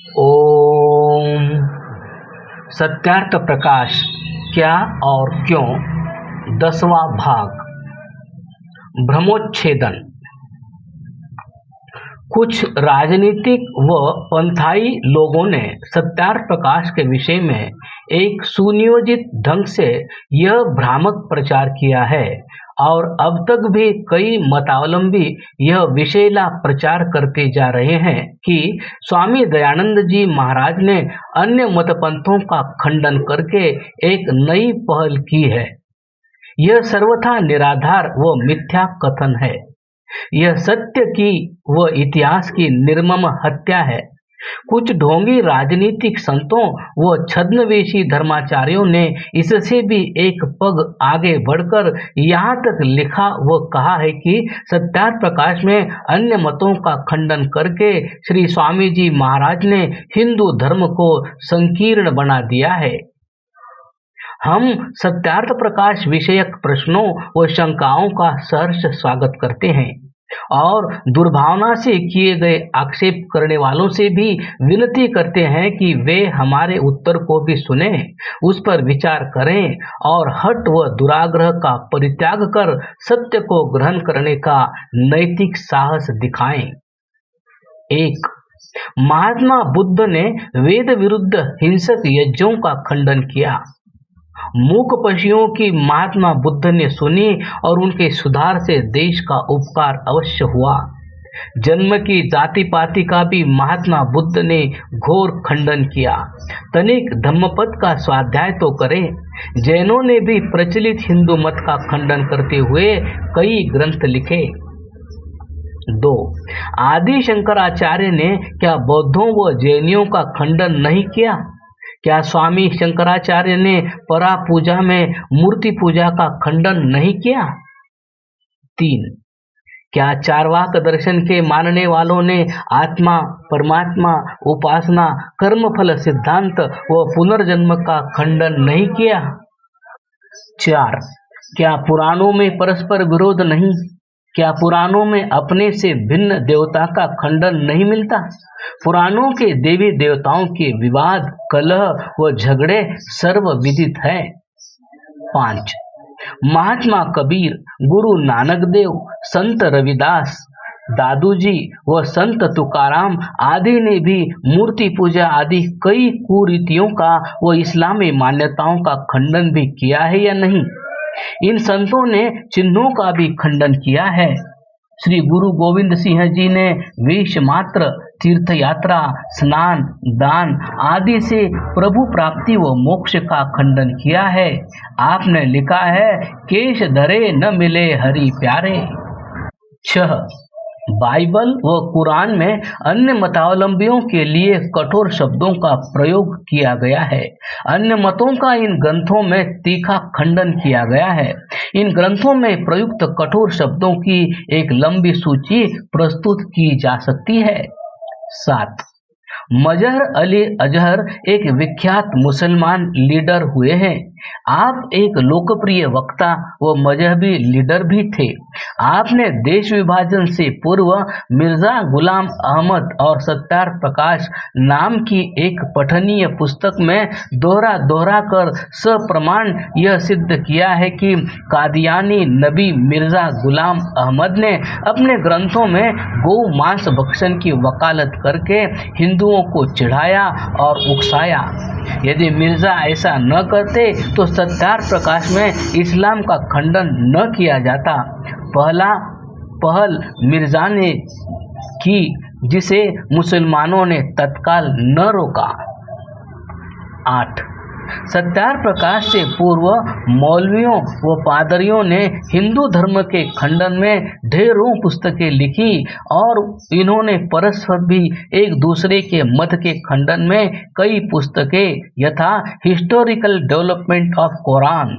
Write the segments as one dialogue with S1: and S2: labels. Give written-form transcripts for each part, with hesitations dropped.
S1: ओम सत्यार्थ प्रकाश क्या और क्यों 10वां भाग भ्रमोच्छेदन। कुछ राजनीतिक व पंथाई लोगों ने सत्यार्थ प्रकाश के विषय में एक सुनियोजित ढंग से यह भ्रामक प्रचार किया है और अब तक भी कई मतावलंबी यह विषैला प्रचार करते जा रहे हैं कि स्वामी दयानंद जी महाराज ने अन्य मतपंथों का खंडन करके एक नई पहल की है। यह सर्वथा निराधार व मिथ्या कथन है। यह सत्य की व इतिहास की निर्मम हत्या है। कुछ ढोंगी राजनीतिक संतों व छद्मवेशी धर्माचार्यों ने इससे भी एक पग आगे बढ़कर यहाँ तक लिखा व कहा है कि सत्यार्थ प्रकाश में अन्य मतों का खंडन करके श्री स्वामी जी महाराज ने हिंदू धर्म को संकीर्ण बना दिया है। हम सत्यार्थ प्रकाश विषयक प्रश्नों व शंकाओं का सहर्ष स्वागत करते हैं और दुर्भावना से किए गए आक्षेप करने वालों से भी विनती करते हैं कि वे हमारे उत्तर को भी सुने, उस पर विचार करें और हठ व दुराग्रह का परित्याग कर सत्य को ग्रहण करने का नैतिक साहस दिखाएं। 1. महात्मा बुद्ध ने वेद विरुद्ध हिंसक यज्ञों का खंडन किया। मूक पशुओं की महात्मा बुद्ध ने सुनी और उनके सुधार से देश का उपकार अवश्य हुआ। जन्म की जाति पाति का भी महात्मा बुद्ध ने घोर खंडन किया। तनिक धम्मपद का स्वाध्याय तो करें। जैनों ने भी प्रचलित हिंदू मत का खंडन करते हुए कई ग्रंथ लिखे। 2. आदि शंकराचार्य ने क्या बौद्धों व जैनियों का खंडन नहीं किया? क्या स्वामी शंकराचार्य ने परा पूजा में मूर्ति पूजा का खंडन नहीं किया? 3. क्या चार्वाक दर्शन के मानने वालों ने आत्मा, परमात्मा, उपासना, कर्मफल सिद्धांत व पुनर्जन्म का खंडन नहीं किया? 4. क्या पुराणों में परस्पर विरोध नहीं? क्या पुराणों में अपने से भिन्न देवता का खंडन नहीं मिलता? पुराणों के देवी देवताओं के विवाद, कलह व झगड़े सर्वविदित है। 5. महात्मा कबीर, गुरु नानक देव, संत रविदास, दादूजी व संत तुकाराम आदि ने भी मूर्ति पूजा आदि कई कुरीतियों का व इस्लामी मान्यताओं का खंडन भी किया है या नहीं? इन संतों ने चिन्हों का भी खंडन किया है। श्री गुरु गोविंद सिंह जी ने वेश मात्र, तीर्थ यात्रा, स्नान, दान आदि से प्रभु प्राप्ति व मोक्ष का खंडन किया है। आपने लिखा है, केश धरे न मिले हरि प्यारे। 6. बाइबल व कुरान में अन्य मतावलंबियों के लिए कठोर शब्दों का प्रयोग किया गया है। अन्य मतों का इन ग्रंथों में तीखा खंडन किया गया है। इन ग्रंथों में प्रयुक्त कठोर शब्दों की एक लंबी सूची प्रस्तुत की जा सकती है। 7. मजहर अली अजहर एक विख्यात मुसलमान लीडर हुए हैं। आप एक लोकप्रिय वक्ता व मजहबी लीडर भी थे। आपने देश विभाजन से पूर्व मिर्जा गुलाम अहमद और सत्यार्थ प्रकाश नाम की एक पठनीय पुस्तक में दोहरा कर सप्रमाण यह सिद्ध किया है कि कादियानी नबी मिर्जा गुलाम अहमद ने अपने ग्रंथों में गौ मांस भक्षण की वकालत करके हिंदुओं को चिढ़ाया और उकसाया। यदि मिर्जा ऐसा न करते तो सत्यार्थ प्रकाश में इस्लाम का खंडन न किया जाता। पहल मिर्जा ने की जिसे मुसलमानों ने तत्काल न रोका। 8. सत्यार्थ प्रकाश से पूर्व मौलवियों व पादरियों ने हिंदू धर्म के खंडन में ढेरों पुस्तकें लिखी और इन्होंने परस्पर भी एक दूसरे के मत के खंडन में कई पुस्तकें यथा historical development of Quran,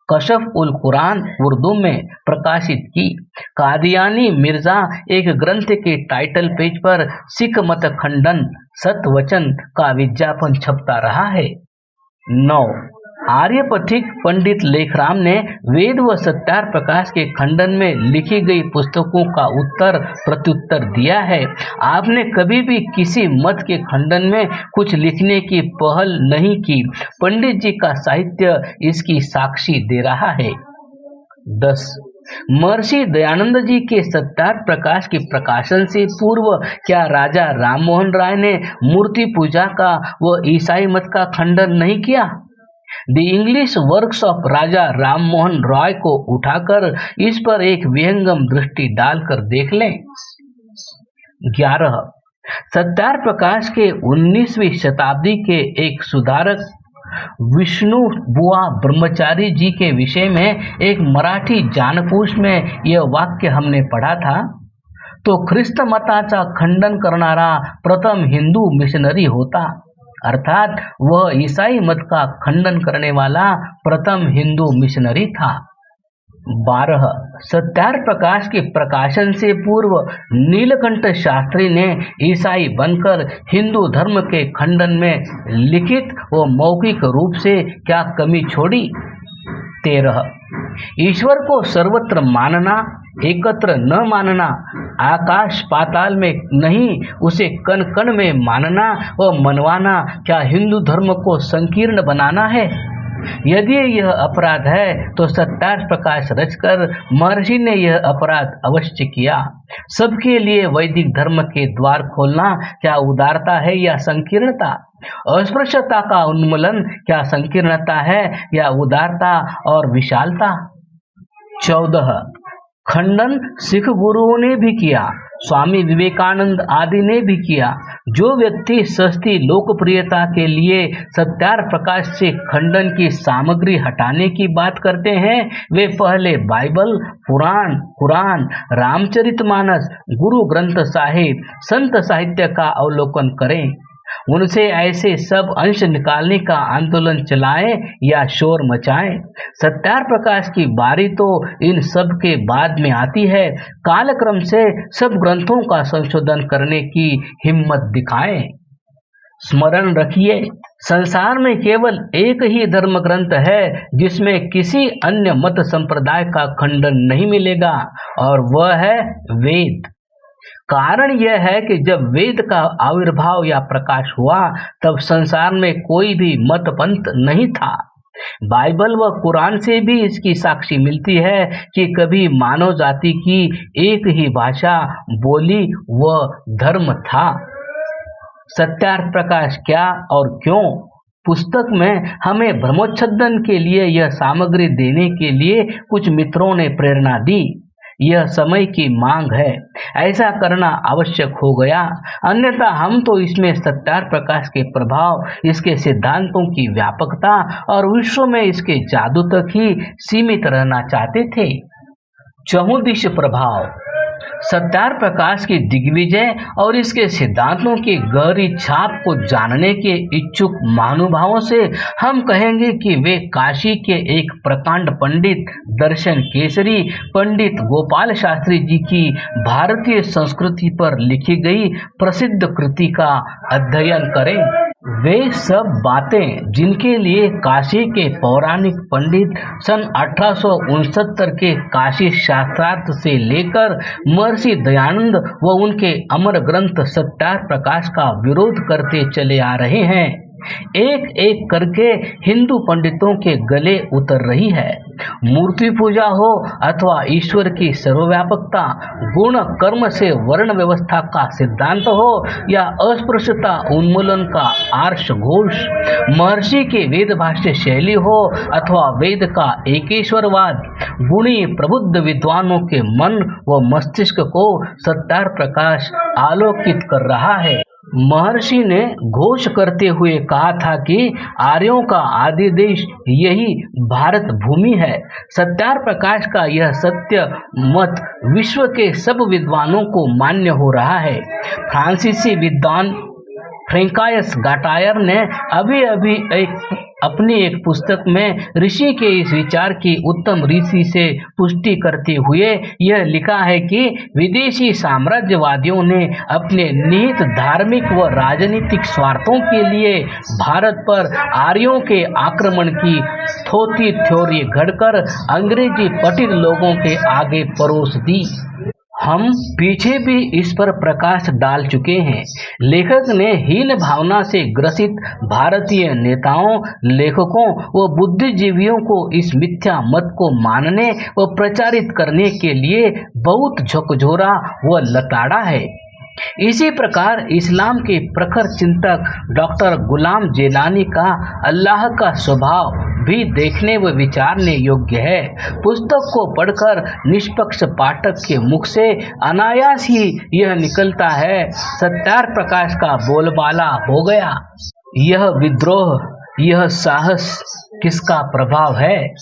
S1: Kashf ul Quran Urdu में प्रकाशित की। कादियानी मिर्जा एक ग्रंथ के टाइटल पेज पर सिख मत खंडन सत वचन का विज्ञापन छपता रहा है। 9. आर्यपथिक पंडित लेखराम ने वेद व सत्यार प्रकाश के खंडन में लिखी गई पुस्तकों का उत्तर प्रत्युत्तर दिया है। आपने कभी भी किसी मत के खंडन में कुछ लिखने की पहल नहीं की। पंडित जी का साहित्य इसकी साक्षी दे रहा है। 10. महर्षि दयानंद जी के सत्यार प्रकाश के प्रकाशन से पूर्व क्या राजा राममोहन राय ने मूर्ति पूजा का व ईसाई मत का खंडन नहीं किया? The English works of Raja Rammohan Roy को उठाकर इस पर एक विहंगम दृष्टि डालकर देख लें। 11. सत्यार प्रकाश के 19वीं शताब्दी के एक सुधारक विष्णु बुआ ब्रह्मचारी जी के विषय में एक मराठी जानकोश में यह वाक्य हमने पढ़ा था। तो ख्रिस्त मताचा खंडन करणारा प्रथम हिंदू मिशनरी होता, अर्थात वह ईसाई मत का खंडन करने वाला प्रथम हिंदू मिशनरी था। 12. सत्यार प्रकाश के प्रकाशन से पूर्व नीलकंठ शास्त्री ने ईसाई बनकर हिंदू धर्म के खंडन में लिखित व मौखिक रूप से क्या कमी छोड़ी? 13. ईश्वर को सर्वत्र मानना, एकत्र न मानना, आकाश पाताल में नहीं उसे कण कण में मानना व मनवाना क्या हिंदू धर्म को संकीर्ण बनाना है? यदि यह अपराध है तो सत्यार प्रकाश रचकर महर्षि ने यह अपराध अवश्य किया। सबके लिए वैदिक धर्म के द्वार खोलना क्या उदारता है या संकीर्णता? अस्पृश्यता का उन्मूलन क्या संकीर्णता है या उदारता और विशालता? 14. खंडन सिख गुरुओं ने भी किया, स्वामी विवेकानंद आदि ने भी किया। जो व्यक्ति सस्ती लोकप्रियता के लिए सत्यार प्रकाश से खंडन की सामग्री हटाने की बात करते हैं, वे पहले बाइबल, पुराण, कुरान, रामचरितमानस, गुरु ग्रंथ साहिब, संत साहित्य का अवलोकन करें। उनसे ऐसे सब अंश निकालने का आंदोलन चलाएं या शोर मचाएं। सत्यार प्रकाश की बारी तो इन सब के बाद में आती है। कालक्रम से सब ग्रंथों का संशोधन करने की हिम्मत दिखाएं। स्मरण रखिए, संसार में केवल एक ही धर्म ग्रंथ है जिसमें किसी अन्य मत संप्रदाय का खंडन नहीं मिलेगा, और वह है वेद। कारण यह है कि जब वेद का आविर्भाव या प्रकाश हुआ तब संसार में कोई भी मत पंथ नहीं था। बाइबल व कुरान से भी इसकी साक्षी मिलती है कि कभी मानव जाति की एक ही भाषा, बोली व धर्म था। सत्यार प्रकाश क्या और क्यों पुस्तक में हमें भ्रमोच्छेदन के लिए यह सामग्री देने के लिए कुछ मित्रों ने प्रेरणा दी। यह समय की मांग है, ऐसा करना आवश्यक हो गया, अन्यथा हम तो इसमें सत्यार प्रकाश के प्रभाव, इसके सिद्धांतों की व्यापकता और विश्व में इसके जादू तक ही सीमित रहना चाहते थे। चहुदिश प्रभाव। सत्यार प्रकाश की दिग्विजय और इसके सिद्धांतों की गहरी छाप को जानने के इच्छुक महानुभावों से हम कहेंगे कि वे काशी के एक प्रकांड पंडित, दर्शन केसरी पंडित गोपाल शास्त्री जी की भारतीय संस्कृति पर लिखी गई प्रसिद्ध कृति का अध्ययन करें। वे सब बातें जिनके लिए काशी के पौराणिक पंडित सन 1869 के काशी शास्त्रार्थ से लेकर महर्षि दयानंद व उनके अमर ग्रंथ सत्यार प्रकाश का विरोध करते चले आ रहे हैं, एक एक करके हिंदू पंडितों के गले उतर रही है। मूर्ति पूजा हो अथवा ईश्वर की सर्वव्यापकता, गुण कर्म से वर्ण व्यवस्था का सिद्धांत हो या अस्पृश्यता उन्मूलन का आर्ष घोष, महर्षि के वेद भाष्य शैली हो अथवा वेद का एकेश्वरवाद, गुणी प्रबुद्ध विद्वानों के मन व मस्तिष्क को सत्यार प्रकाश आलोकित कर रहा है। महर्षि ने घोष करते हुए कहा था कि आर्यों का आदि देश यही भारत भूमि है। सत्यार प्रकाश का यह सत्य मत विश्व के सब विद्वानों को मान्य हो रहा है। फ्रांसीसी विद्वान फ्रैंकायस गाटायर ने अभी अभी एक अपनी एक पुस्तक में ऋषि के इस विचार की उत्तम रीति से पुष्टि करते हुए यह लिखा है कि विदेशी साम्राज्यवादियों ने अपने निहित धार्मिक व राजनीतिक स्वार्थों के लिए भारत पर आर्यों के आक्रमण की थोथी थ्योरी घड़कर अंग्रेजी पठित लोगों के आगे परोस दी। हम पीछे भी इस पर प्रकाश डाल चुके हैं। लेखक ने हीन भावना से ग्रसित भारतीय नेताओं, लेखकों व बुद्धिजीवियों को इस मिथ्या मत को मानने व प्रचारित करने के लिए बहुत झकझोरा व लताड़ा है। इसी प्रकार इस्लाम के प्रखर चिंतक डॉक्टर गुलाम जेलानी का अल्लाह का स्वभाव भी देखने व विचारने योग्य है। पुस्तक को पढ़कर निष्पक्ष पाठक के मुख से अनायास ही यह निकलता है, सत्यार्थ प्रकाश का बोलबाला हो गया। यह विद्रोह, यह साहस किसका प्रभाव है?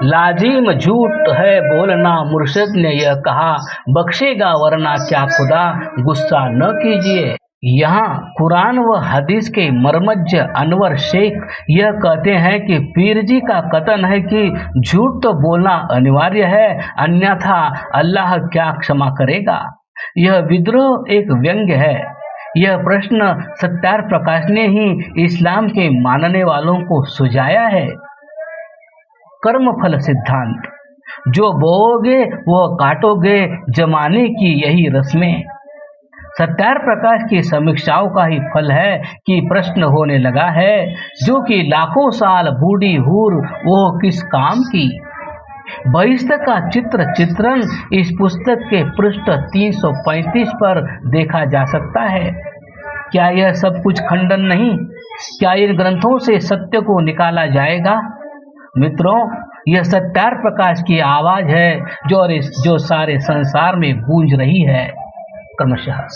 S1: लाजिम झूठ है बोलना, मुर्शिद ने यह कहा, बख्शेगा वरना क्या खुदा, गुस्सा न कीजिए। यहाँ कुरान व हदीस के मर्मज्ञ अनवर शेख यह कहते हैं कि पीर जी का कथन है कि झूठ तो बोलना अनिवार्य है, अन्यथा अल्लाह क्या क्षमा करेगा। यह विद्रोह एक व्यंग्य है। यह प्रश्न सत्यार्थ प्रकाश ने ही इस्लाम के मानने वालों को सुझाया है। कर्मफल सिद्धांत, जो बोओगे वह काटोगे, जमाने की यही रस्में। सत्यार्थ प्रकाश की समीक्षाओं का ही फल है कि प्रश्न होने लगा है, जो कि लाखों साल बूढ़ी हूर वो किस काम की। बहिष्ठ का चित्रण इस पुस्तक के पृष्ठ 335 पर देखा जा सकता है। क्या यह सब कुछ खंडन नहीं? क्या इन ग्रंथों से सत्य को निकाला जाएगा? मित्रों, यह सत्यार्थ प्रकाश की आवाज है जो सारे संसार में गूंज रही है। क्रमशः।